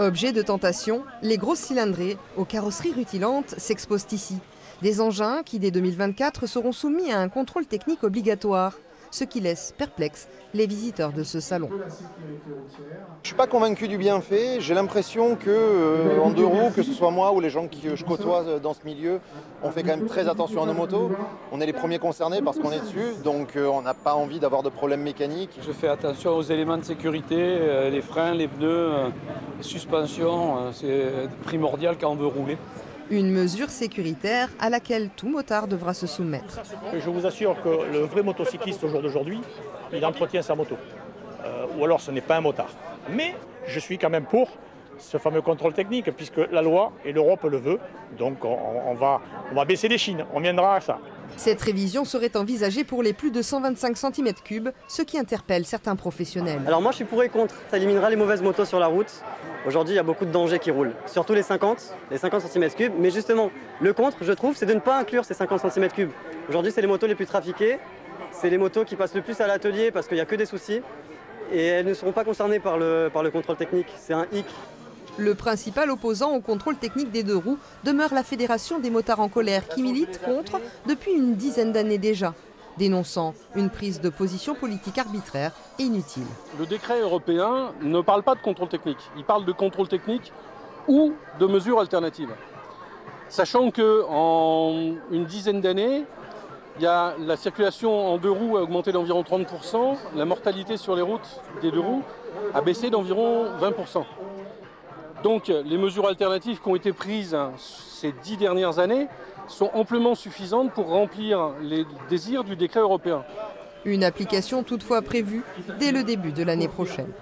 Objet de tentation, les grosses cylindrées aux carrosseries rutilantes s'exposent ici. Des engins qui, dès 2024, seront soumis à un contrôle technique obligatoire, ce qui laisse perplexes les visiteurs de ce salon. Je ne suis pas convaincu du bienfait. J'ai l'impression qu'en deux roues, que ce soit moi ou les gens que je côtoie dans ce milieu, on fait quand même très attention à nos motos. On est les premiers concernés parce qu'on est dessus, donc on n'a pas envie d'avoir de problèmes mécaniques. Je fais attention aux éléments de sécurité, les freins, les pneus, les suspensions, c'est primordial quand on veut rouler. Une mesure sécuritaire à laquelle tout motard devra se soumettre. Je vous assure que le vrai motocycliste au jour d'aujourd'hui, il entretient sa moto. Ou alors ce n'est pas un motard. Mais je suis quand même pour ce fameux contrôle technique, puisque la loi et l'Europe le veut. Donc on va baisser les chines, on viendra à ça. Cette révision serait envisagée pour les plus de 125 cm3, ce qui interpelle certains professionnels. Alors moi je suis pour et contre, ça éliminera les mauvaises motos sur la route. Aujourd'hui il y a beaucoup de dangers qui roulent, surtout les 50 cm3. Mais justement, le contre, je trouve, c'est de ne pas inclure ces 50 cm3. Aujourd'hui c'est les motos les plus trafiquées, c'est les motos qui passent le plus à l'atelier parce qu'il n'y a que des soucis. Et elles ne seront pas concernées par le contrôle technique, c'est un hic. Le principal opposant au contrôle technique des deux roues demeure la Fédération des motards en colère qui milite contre depuis une dizaine d'années déjà, dénonçant une prise de position politique arbitraire et inutile. Le décret européen ne parle pas de contrôle technique, il parle de contrôle technique ou de mesures alternatives. Sachant qu'en une dizaine d'années, la circulation en deux roues a augmenté d'environ 30%, la mortalité sur les routes des deux roues a baissé d'environ 20%. Donc les mesures alternatives qui ont été prises ces 10 dernières années sont amplement suffisantes pour remplir les désirs du décret européen. Une application toutefois prévue dès le début de l'année prochaine.